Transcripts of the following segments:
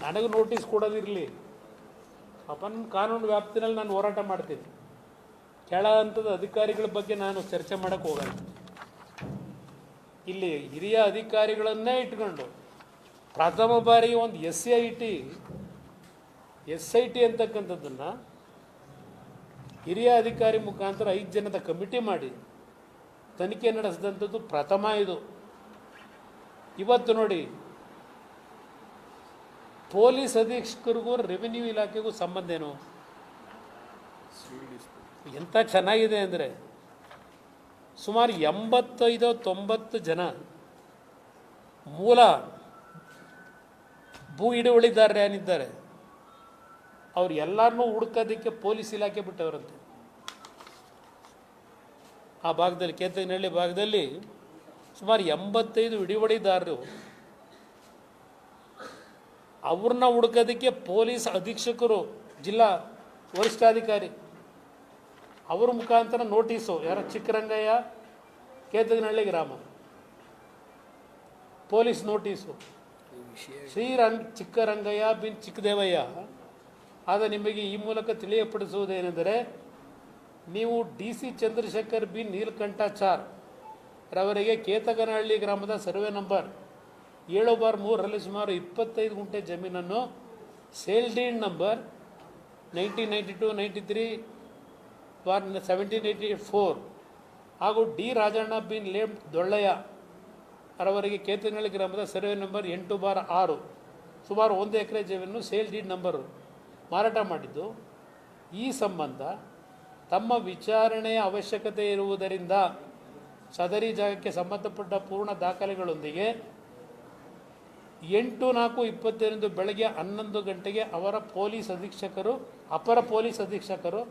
ನನಗೆ notice ಕೊಡೋದಿರಲಿ, upon ಕಾನೂನು ವ್ಯಾಪ್ತಿನಲ್ಲಿ ನಾನು ಹೋರಾಟ ಮಾಡ್ತೀನಿ. ಕೆಳ ಹಂತದ ಅಧಿಕಾರಿಗಳ ಬಗ್ಗೆ ನಾನು ಚರ್ಚೆ ಮಾಡೋಕ್ಕೆ ಹೋಗಲ್ಲ. ಇಲ್ಲಿ ಹಿರಿಯ ಅಧಿಕಾರಿಗಳನ್ನೇ ಇಟ್ಕೊಂಡು ಪ್ರಥಮ ಬಾರಿಗೆ ಒಂದು ಎಸ್ ಐ ಟಿ ಅಂತಕ್ಕಂಥದ್ದನ್ನು ಹಿರಿಯ ಅಧಿಕಾರಿ ಮುಖಾಂತರ 5 ಜನದ ಕಮಿಟಿ ಮಾಡಿ ತನಿಖೆ ನಡೆಸಿದಂಥದ್ದು ಪ್ರಥಮ. ಇದು ಇವತ್ತು ನೋಡಿ, ಪೊಲೀಸ್ ಅಧೀಕ್ಷಕರಿಗೂ ರೆವಿನ್ಯೂ ಇಲಾಖೆಗೂ ಸಂಬಂಧ ಏನು? ಎಂಥ ಚೆನ್ನಾಗಿದೆ ಅಂದರೆ ಸುಮಾರು 85-90 ಜನ ಮೂಲ ಭೂ ಹಿಡುವಳಿದಾರರು ಏನಿದ್ದಾರೆ ಅವ್ರು ಎಲ್ಲರನ್ನೂ ಹುಡುಕೋದಕ್ಕೆ ಪೊಲೀಸ್ ಇಲಾಖೆ ಬಿಟ್ಟವರಂತೆ. ಆ ಭಾಗದಲ್ಲಿ, ಕೇತನಹಳ್ಳಿ ಭಾಗದಲ್ಲಿ ಸುಮಾರು 85 ಹಿಡುವಳಿದಾರರು, ಅವ್ರನ್ನ ಹುಡುಕೋದಕ್ಕೆ ಪೊಲೀಸ್ ಅಧೀಕ್ಷಕರು, ಜಿಲ್ಲಾ ವರಿಷ್ಠಾಧಿಕಾರಿ ಅವ್ರ ಮುಖಾಂತರ ನೋಟಿಸು. ಯಾರ? ಚಿಕ್ಕರಂಗಯ್ಯ, ಕೇತನಹಳ್ಳಿ ಗ್ರಾಮ, ಪೊಲೀಸ್ ನೋಟಿಸು. ಚಿಕ್ಕರಂಗಯ್ಯ ಬಿನ್ ಚಿಕ್ಕದೇವಯ್ಯ ಆದ ನಿಮಗೆ ಈ ಮೂಲಕ ತಿಳಿಯಪಡಿಸುವುದೇನೆಂದರೆ, ನೀವು DC ಚಂದ್ರಶೇಖರ್ ಬಿನ್ ನೀಲಕಂಠಾಚಾರ್ ರವರಿಗೆ ಕೇತಗನಹಳ್ಳಿ ಗ್ರಾಮದ ಸರ್ವೆ ನಂಬರ್ 7/3ರಲ್ಲಿ ಸುಮಾರು 25 ಗುಂಟೆ ಜಮೀನನ್ನು ಸೇಲ್ ಡೀಡ್ ನಂಬರ್ 1992-93/1784 ಹಾಗೂ ಡಿ ರಾಜಣ್ಣ ಬಿನ್ ಲೇಮ್ ದೊಳ್ಳಯ್ಯ ರವರಿಗೆ ಕೇತನಹಳ್ಳಿ ಗ್ರಾಮದ ಸರ್ವೆ ನಂಬರ್ 8/6 ಸುಮಾರು 1 ಎಕರೆ ಜಮೀನನ್ನು ಸೇಲ್ ಡೀಡ್ ನಂಬರು ಮಾರಾಟ ಮಾಡಿದ್ದು. ಈ ಸಂಬಂಧ ತಮ್ಮ ವಿಚಾರಣೆಯ ಅವಶ್ಯಕತೆ ಇರುವುದರಿಂದ ಸದರಿ ಜಾಗಕ್ಕೆ ಸಂಬಂಧಪಟ್ಟ ಪೂರ್ಣ ದಾಖಲೆಗಳೊಂದಿಗೆ 8/4/22 ಬೆಳಗ್ಗೆ 11 ಗಂಟೆಗೆ ಅಪರ ಪೊಲೀಸ್ ಅಧೀಕ್ಷಕರು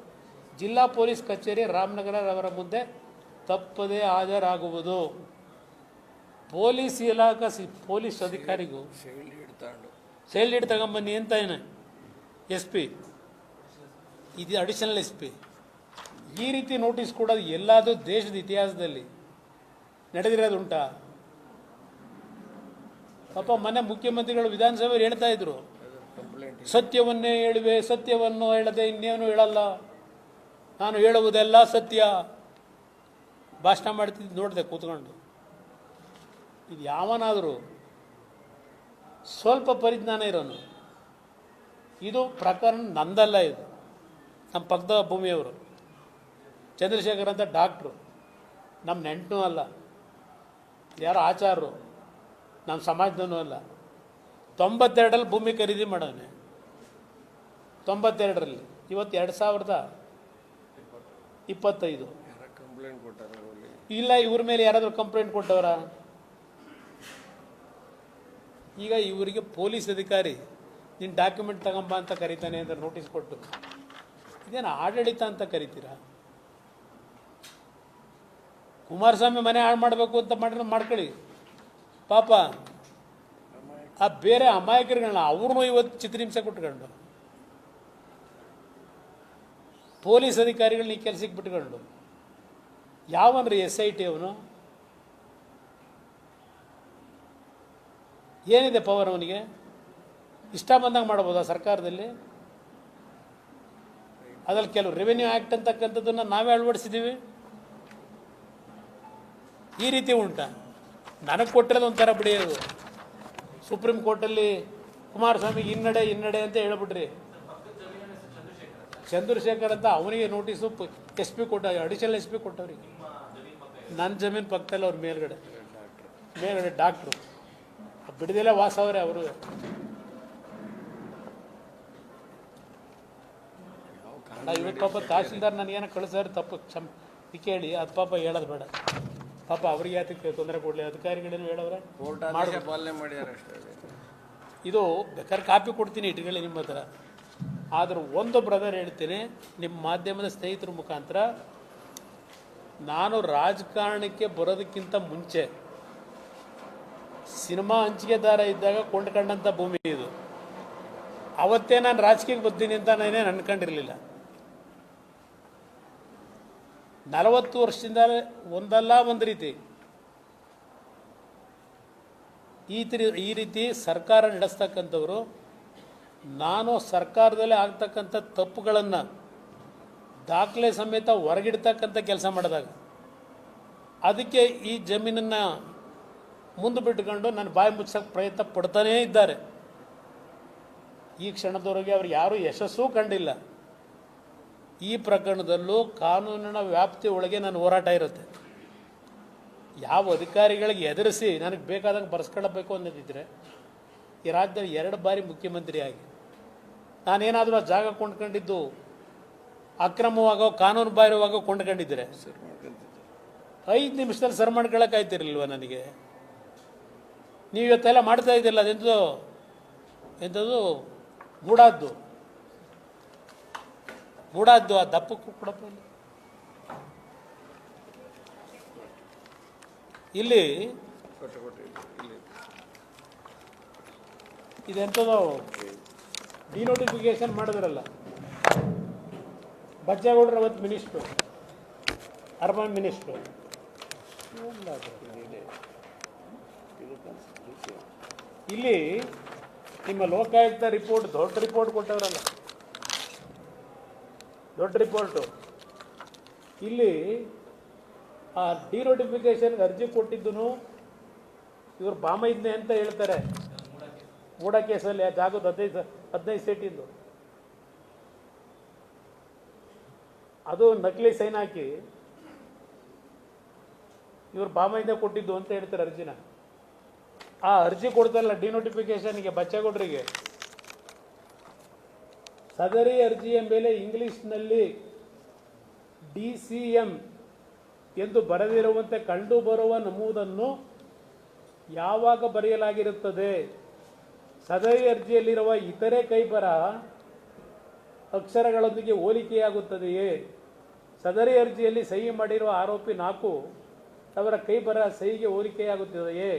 ಜಿಲ್ಲಾ ಪೊಲೀಸ್ ಕಚೇರಿ ರಾಮನಗರ ಅವರ ಮುಂದೆ ತಪ್ಪದೇ ಹಾಜರಾಗುವುದು. ಪೊಲೀಸ್ ಇಲಾಖೆ ಪೊಲೀಸ್ ಅಧಿಕಾರಿಗೂ ಸೇಲ್ ಡೀಡ್ ತಗೊಂಬನ್ನಿ ಅಂತ ಏನು SP, ಇದು ಅಡಿಷನಲ್ SP. ಈ ರೀತಿ ನೋಟಿಸ್ ಕೊಡೋದು ಎಲ್ಲಾದರೂ ದೇಶದ ಇತಿಹಾಸದಲ್ಲಿ ನಡೆದಿರೋದುಂಟಾ? ಪಾಪ ಮನೆ ಮುಖ್ಯಮಂತ್ರಿಗಳು ವಿಧಾನಸಭೆಯಲ್ಲಿ ಹೇಳ್ತಾ ಇದ್ರು, ಸತ್ಯವನ್ನೇ ಹೇಳುವೆ, ಸತ್ಯವನ್ನು ಹೇಳದೆ ಇನ್ನೇನು ಹೇಳಲ್ಲ, ನಾನು ಹೇಳುವುದೆಲ್ಲ ಸತ್ಯ ಭಾಷಣ ಮಾಡ್ತಿದ್ದು ನೋಡಿದೆ ಕೂತ್ಕೊಂಡು. ಇದು ಯಾವನಾದರೂ ಸ್ವಲ್ಪ ಪರಿಜ್ಞಾನ ಇರೋನು, ಇದು ಪ್ರಕರಣ ನಂದಲ್ಲ, ಇದು ನಮ್ಮ ಪಕ್ಕದ ಭೂಮಿಯವರು ಚಂದ್ರಶೇಖರ್ ಅಂತ ಡಾಕ್ಟ್ರು, ನಮ್ಮ ನೆಂಟನೂ ಅಲ್ಲ, ಯಾರೋ ಆಚಾರರು, ನಮ್ಮ ಸಮಾಜದೂ ಅಲ್ಲ. 92ರಲ್ಲಿ ಭೂಮಿ ಖರೀದಿ ಮಾಡೋನೆ, 92ರಲ್ಲಿ. ಇವತ್ತು 2025 ಇಲ್ಲ. ಇವ್ರ ಮೇಲೆ ಯಾರಾದರೂ ಕಂಪ್ಲೇಂಟ್ ಕೊಟ್ಟವರ? ಈಗ ಇವರಿಗೆ ಪೊಲೀಸ್ ಅಧಿಕಾರಿ ನೀನು ಡಾಕ್ಯುಮೆಂಟ್ ತಗೊಂಬ ಅಂತ ಕರೀತಾನೆ ಅಂತ ನೋಟಿಸ್ ಕೊಟ್ಟು, ಇದೇನು ಆಡಳಿತ ಅಂತ ಕರಿತೀರಾ? ಕುಮಾರಸ್ವಾಮಿ ಮನೆ ಹಾಳು ಮಾಡಬೇಕು ಅಂತ ಮಾಡ್ಕೊಳ್ಳಿ, ಪಾಪ ಆ ಬೇರೆ ಅಮಾಯಕರುಗಳನ್ನ ಅವ್ರನ್ನೂ ಇವತ್ತು ಚಿತ್ರಹಿಂಸೆ ಕೊಟ್ಕೊಂಡು, ಪೊಲೀಸ್ ಅಧಿಕಾರಿಗಳನ್ನ ಈ ಕೆಲಸಕ್ಕೆ ಬಿಟ್ಕೊಂಡು, ಯಾವನ್ರಿ SIT ಅವನು? ಏನಿದೆ ಪವರ್ ಅವನಿಗೆ? ಇಷ್ಟ ಬಂದಂಗೆ ಮಾಡ್ಬೋದಾ ಸರ್ಕಾರದಲ್ಲಿ? ಅದ್ರಲ್ಲಿ ಕೆಲವು ರೆವಿನ್ಯೂ ಆ್ಯಕ್ಟ್ ಅಂತಕ್ಕಂಥದ್ದನ್ನು ನಾವೇ ಅಳವಡಿಸಿದ್ದೀವಿ. ಈ ರೀತಿ ಉಂಟಾ? ನನಗೆ ಕೊಟ್ಟಿರೋದು ಒಂಥರ ಬಿಡಿಯೋದು. ಸುಪ್ರೀಂ ಕೋರ್ಟಲ್ಲಿ ಕುಮಾರಸ್ವಾಮಿಗೆ ಹಿನ್ನಡೆ ಅಂತ ಹೇಳ್ಬಿಟ್ರಿ. ಚಂದ್ರಶೇಖರ್ ಅಂತ ಅವನಿಗೆ ನೋಟಿಸು SP ಕೊಟ್ಟ, ಅಡಿಷನಲ್ SP ಕೊಟ್ಟವ್ರಿಗೆ. ನನ್ನ ಜಮೀನು ಪಕ್ಕದಲ್ಲಿ ಅವ್ರ ಮೇಲ್ಗಡೆ ಡಾಕ್ಟ್ರು ಬಿಡದೆಲ್ಲ ವಾಸ ಅವರೇ ಅವರು. ಇವತ್ತು ಪಾಪ ತಹಸೀಲ್ದಾರ್ ನನಗೇನೋ ಕಳಿಸೋರು ತಪ್ಪು ಕೇಳಿ ಅದು ಪಾಪ ಹೇಳೋದು ಬೇಡ. ಪಾಪ ಅವ್ರಿಗೆ ಯಾತಕ್ಕೆ ತೊಂದರೆ ಕೊಡಲಿ, ಅಧಿಕಾರಿಗಳೇನು ಹೇಳೋರೆ ಪಾಲನೆ ಮಾಡಿದ್ದಾರೆ ಅಷ್ಟೇ. ಇದು ಬೇಕಾದ್ರೆ ಕಾಪಿ ಕೊಡ್ತೀನಿ ಇಟ್ಕೊಳ್ಳಿ ನಿಮ್ಮ ಹತ್ರ. ಆದರೂ ಒಂದು ಬ್ರದರ್ ಹೇಳ್ತೀನಿ, ನಿಮ್ಮ ಮಾಧ್ಯಮದ ಸ್ನೇಹಿತರ ಮುಖಾಂತರ, ನಾನು ರಾಜಕಾರಣಕ್ಕೆ ಬರೋದಕ್ಕಿಂತ ಮುಂಚೆ ಸಿನಿಮಾ ಹಂಚಿಕೆದಾರ ಇದ್ದಾಗ ಕೊಂಡ್ಕೊಂಡಂಥ ಭೂಮಿ ಇದು. ಅವತ್ತೇ ನಾನು ರಾಜಕೀಯಕ್ಕೆ ಬರ್ತೀನಿ ಅಂತ ನಾನೇನು ಅನ್ಕೊಂಡಿರಲಿಲ್ಲ. 40 ವರ್ಷದಿಂದ ಒಂದಲ್ಲ ಒಂದು ರೀತಿ ಈ ರೀತಿ ಸರ್ಕಾರ ನಡೆಸ್ತಕ್ಕಂಥವ್ರು ನಾನು ಸರ್ಕಾರದಲ್ಲೇ ಆಗ್ತಕ್ಕಂಥ ತಪ್ಪುಗಳನ್ನು ದಾಖಲೆ ಸಮೇತ ಹೊರಗಿಡ್ತಕ್ಕಂಥ ಕೆಲಸ ಮಾಡಿದಾಗ ಅದಕ್ಕೆ ಈ ಜಮೀನನ್ನು ಮುಂದೆ ಬಿಟ್ಟುಕೊಂಡು ನನ್ನ ಬಾಯಿ ಮುಚ್ಚಕ್ಕೆ ಪ್ರಯತ್ನ ಪಡ್ತಾನೇ ಇದ್ದಾರೆ. ಈ ಕ್ಷಣದವರೆಗೆ ಅವ್ರು ಯಾರೂ ಯಶಸ್ಸೂ ಕಂಡಿಲ್ಲ. ಈ ಪ್ರಕರಣದಲ್ಲೂ ಕಾನೂನಿನ ವ್ಯಾಪ್ತಿ ಒಳಗೆ ನನ್ನ ಹೋರಾಟ ಇರುತ್ತೆ. ಯಾವ ಅಧಿಕಾರಿಗಳಿಗೆ ಎದುರಿಸಿ ನನಗೆ ಬೇಕಾದಂಗೆ ಬರ್ಸ್ಕೊಳ್ಳಬೇಕು ಅನ್ನೋದಿದ್ದರೆ ಈ ರಾಜ್ಯದಲ್ಲಿ 2 ಬಾರಿ ಮುಖ್ಯಮಂತ್ರಿಯಾಗಿ ನಾನೇನಾದರೂ ಆ ಜಾಗ ಕೊಂಡ್ಕೊಂಡಿದ್ದು ಅಕ್ರಮವಾಗೋ ಕಾನೂನು ಬಾಹಿರವಾಗೋ ಕೊಂಡ್ಕೊಂಡಿದ್ದರೆ 5 ನಿಮಿಷದಲ್ಲಿ ಸರ್ ಮಾಡ್ಕೊಳ್ಳೋಕ್ಕಾಯ್ತಿರಲಿಲ್ವ ನನಗೆ? ನೀವು ಇವತ್ತೆಲ್ಲ ಮಾಡ್ತಾ ಇದ್ದಿಲ್ಲ. ಎಂಥದ್ದು ಮೂಡಾದ್ದು ಆ ದಪ್ಪಕ್ಕೂ ಕೊಡಪ್ಪ. ಇಲ್ಲಿ ಇದೆಂಥದ್ದು ಡಿನೋಟಿಫಿಕೇಶನ್ ಮಾಡಿದ್ರಲ್ಲ, ಬಚ್ಚೇಗೌಡರು ಅವತ್ತು ಮಿನಿಸ್ಟ್ರು, ಅರ್ಬನ್ ಮಿನಿಸ್ಟ್ರು. ಇಲ್ಲಿ ನಿಮ್ಮ ಲೋಕಾಯುಕ್ತ ರಿಪೋರ್ಟ್ ದೊಡ್ಡ ರಿಪೋರ್ಟ್ ಕೊಟ್ಟವರಲ್ಲ, ದೊಡ್ಡ ರಿಪೋರ್ಟು. ಇಲ್ಲಿ ಆ ಡಿನೋಟಿಫಿಕೇಶನ್ಗೆ ಅರ್ಜಿ ಕೊಟ್ಟಿದ್ದು ಇವರು ಬಾಮೈದ್ನೆ ಅಂತ ಹೇಳ್ತಾರೆ. ಮೂಡ ಕೇಸಲ್ಲಿ ಆ ಜಾಗದ 15 ಸೀಟಿಂದು ಅದು ನಕಲಿ ಸೈನ್ ಹಾಕಿ ಇವರು ಬಾಮೈದ್ನೆ ಕೊಟ್ಟಿದ್ದು ಅಂತ ಹೇಳ್ತಾರೆ ಅರ್ಜಿನ. ಆ ಅರ್ಜಿ ಕೊಡ್ತಾರಲ್ಲ ಡಿನೋಟಿಫಿಕೇಶನ್ಗೆ ಬಚ್ಚೇಗೌಡರಿಗೆ, ಸದರಿ ಅರ್ಜಿಯ ಮೇಲೆ ಇಂಗ್ಲಿಷ್ನಲ್ಲಿ DCM ಎಂದು ಬರೆದಿರುವಂತೆ ಕಂಡು ಬರುವ ನಮೂದನ್ನು ಯಾವಾಗ ಬರೆಯಲಾಗಿರುತ್ತದೆ? ಸದರಿ ಅರ್ಜಿಯಲ್ಲಿರುವ ಇತರೆ ಕೈಬರಹ ಅಕ್ಷರಗಳೊಂದಿಗೆ ಹೋಲಿಕೆಯಾಗುತ್ತದೆಯೇ? ಸದರಿ ಅರ್ಜಿಯಲ್ಲಿ ಸಹಿ ಮಾಡಿರುವ ಆರೋಪಿ 4 ಅವರ ಕೈಬರಹ ಸಹಿಗೆ ಹೋಲಿಕೆಯಾಗುತ್ತದೆಯೇ?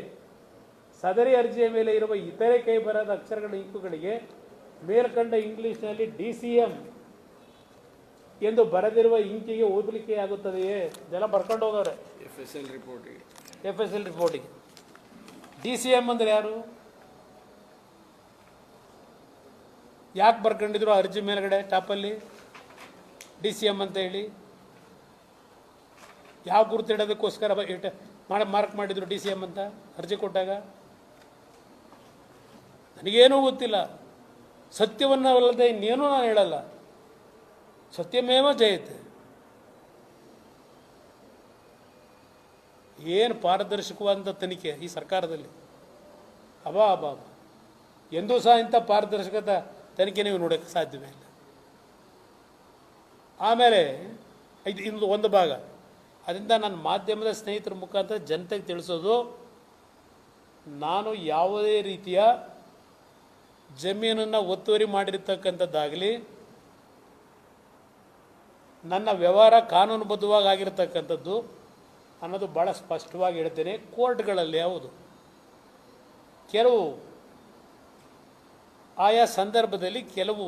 ಸದರಿ ಅರ್ಜಿಯ ಮೇಲೆ ಇರುವ ಇತರೆ ಕೈಬರಹದ ಅಕ್ಷರಗಳ ಇಂಕುಗಳಿಗೆ ಮೇಲ್ಕಂಡ ಇಂಗ್ಲಿಷ್ನಲ್ಲಿ DCM ಎಂದು ಬರೆದಿರುವ ಇಂಕಿಗೆ ಹೋಲಿಕೆಯಾಗುತ್ತದೆಯೇ? ಇದೆಲ್ಲ ಬರ್ಕೊಂಡು ಹೋಗವ್ರೆ FSL ರಿಪೋರ್ಟಿಗೆ. DCM ಅಂದರೆ ಯಾರು? ಯಾಕೆ ಬರ್ಕೊಂಡಿದ್ರು ಅರ್ಜಿ ಮೇಲ್ಗಡೆ ಟಾಪಲ್ಲಿ DCM ಅಂತ ಹೇಳಿ? ಯಾವ ಗುರುತಿಡೋದಕ್ಕೋಸ್ಕರ ಮಾರ್ಕ್ ಮಾಡಿದ್ರು DCM ಅಂತ ಅರ್ಜಿ ಕೊಟ್ಟಾಗ? ನನಗೇನೂ ಗೊತ್ತಿಲ್ಲ. ಸತ್ಯವನ್ನು ಅಲ್ಲದೆ ಇನ್ನೇನೂ ನಾನು ಹೇಳಲ್ಲ. ಸತ್ಯಮೇವ ಜಯತೆ. ಏನು ಪಾರದರ್ಶಕವಾದಂಥ ತನಿಖೆ ಈ ಸರ್ಕಾರದಲ್ಲಿ! ಅಬಾ ಎಂದೂ ಸಹ ಇಂಥ ಪಾರದರ್ಶಕತೆ ತನಿಖೆ ನೀವು ನೋಡೋಕ್ಕೆ ಸಾಧ್ಯವೇ ಇಲ್ಲ. ಆಮೇಲೆ ಇದು ಒಂದು ಭಾಗ. ಅದರಿಂದ ನನ್ನ ಮಾಧ್ಯಮದ ಸ್ನೇಹಿತರ ಮುಖಾಂತರ ಜನತೆಗೆ ತಿಳಿಸೋದು, ನಾನು ಯಾವುದೇ ರೀತಿಯ ಜಮೀನನ್ನು ಒತ್ತುವರಿ ಮಾಡಿರ್ತಕ್ಕಂಥದ್ದಾಗಲಿ, ನನ್ನ ವ್ಯವಹಾರ ಕಾನೂನುಬದ್ಧವಾಗಿ ಆಗಿರತಕ್ಕಂಥದ್ದು ಅನ್ನೋದು ಭಾಳ ಸ್ಪಷ್ಟವಾಗಿ ಹೇಳ್ತೇನೆ. ಕೋರ್ಟ್ಗಳಲ್ಲಿ ಯಾವುದು ಕೆಲವು ಆಯಾ ಸಂದರ್ಭದಲ್ಲಿ ಕೆಲವು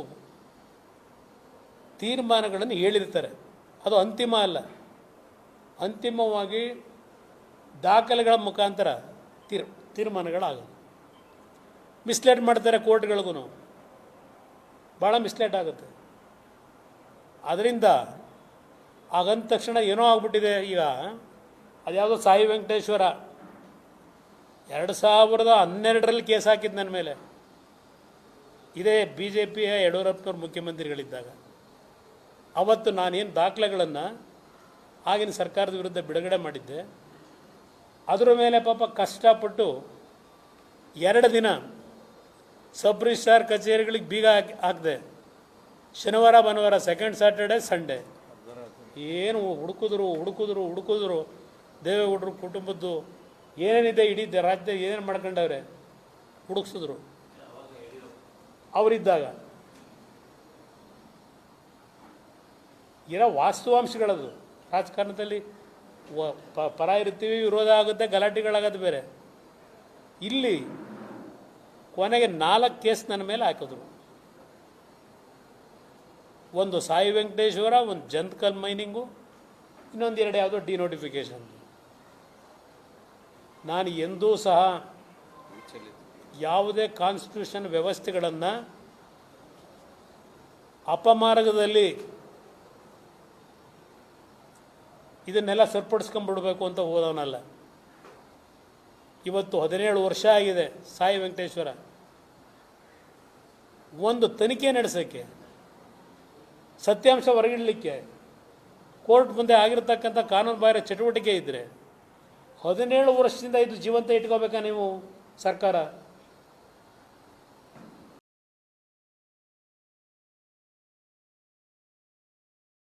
ತೀರ್ಮಾನಗಳನ್ನು ಹೇಳಿರ್ತಾರೆ. ಅದು ಅಂತಿಮ ಅಲ್ಲ. ಅಂತಿಮವಾಗಿ ದಾಖಲೆಗಳ ಮುಖಾಂತರ ತೀರ್ಮಾನಗಳಾಗೋದು. ಮಿಸ್ಲೀಡ್ ಮಾಡ್ತಾರೆ ಕೋರ್ಟ್ಗಳಿಗೂ, ಭಾಳ ಮಿಸ್ಲೀಡ್ ಆಗುತ್ತೆ. ಅದರಿಂದ ಆಗಂದ ತಕ್ಷಣ ಏನೋ ಆಗ್ಬಿಟ್ಟಿದೆ. ಈಗ ಅದ್ಯಾವುದೋ ಸಾಯಿ ವೆಂಕಟೇಶ್ವರ 2012ರಲ್ಲಿ ಕೇಸ್ ಹಾಕಿದ್ದು ನನ್ನ ಮೇಲೆ. ಇದೇ BJPಯ ಯಡಿಯೂರಪ್ಪನವ್ರು ಮುಖ್ಯಮಂತ್ರಿಗಳಿದ್ದಾಗ. ಅವತ್ತು ನಾನೇನು ದಾಖಲೆಗಳನ್ನು ಆಗಿನ ಸರ್ಕಾರದ ವಿರುದ್ಧ ಬಿಡುಗಡೆ ಮಾಡಿದ್ದೆ, ಅದರ ಮೇಲೆ ಪಾಪ ಕಷ್ಟಪಟ್ಟು 2 ದಿನ ಸಬ್ ರಿಜಿಸ್ಟ್ರಾರ್ ಕಚೇರಿಗಳಿಗೆ ಬೀಗ ಹಾಕಿದೆ. ಶನಿವಾರ ಭಾನುವಾರ, ಸೆಕೆಂಡ್ ಸ್ಯಾಟರ್ಡೆ ಸಂಡೇ ಏನು ಹುಡುಕಿದ್ರು ದೇವೇಗೌಡರು ಕುಟುಂಬದ್ದು ಏನೇನಿದೆ ಇಡೀ ರಾಜ್ಯದ ಏನೇನು ಮಾಡ್ಕೊಂಡವ್ರೆ ಹುಡುಕಿಸಿದ್ರು. ಅವರಿದ್ದಾಗ ಇರೋ ವಾಸ್ತವಾಂಶಗಳದು. ರಾಜಕಾರಣದಲ್ಲಿ ಪರ ಇರ್ತೀವಿ, ವಿರೋಧ ಆಗುತ್ತೆ, ಗಲಾಟೆಗಳಾಗೋದು ಬೇರೆ. ಇಲ್ಲಿ ಕೊನೆಗೆ 4 ಕೇಸ್ ನನ್ನ ಮೇಲೆ ಹಾಕಿದ್ರು. ಒಂದು ಸಾಯಿ ವೆಂಕಟೇಶ್ವರ, ಒಂದು ಜಂತ್ಕಲ್ ಮೈನಿಂಗು, ಇನ್ನೊಂದು 2 ಯಾವುದೋ ಡಿನೋಟಿಫಿಕೇಶನ್. ನಾನು ಎಂದೂ ಸಹ ಯಾವುದೇ ಕಾನ್ಸ್ಟಿಟ್ಯೂಷನ್ ವ್ಯವಸ್ಥೆಗಳನ್ನು ಅಪಮಾರ್ಗದಲ್ಲಿ ಇದನ್ನೆಲ್ಲ ಸರಿಪಡಿಸ್ಕೊಂಡ್ಬಿಡ್ಬೇಕು ಅಂತ ಹೋದವನಲ್ಲ. ಇವತ್ತು 17 ವರ್ಷ ಆಗಿದೆ ಸಾಯಿ ವೆಂಕಟೇಶ್ವರ. ಒಂದು ತನಿಖೆ ನಡೆಸೋಕ್ಕೆ, ಸತ್ಯಾಂಶ ಹೊರಗಿಡಲಿಕ್ಕೆ ಕೋರ್ಟ್ ಮುಂದೆ ಆಗಿರತಕ್ಕಂಥ ಕಾನೂನು ಬಾಹಿರ ಚಟುವಟಿಕೆ ಇದ್ದರೆ 17 ವರ್ಷದಿಂದ ಇದು ಜೀವಂತ ಇಟ್ಕೋಬೇಕಾ ನೀವು ಸರ್ಕಾರ?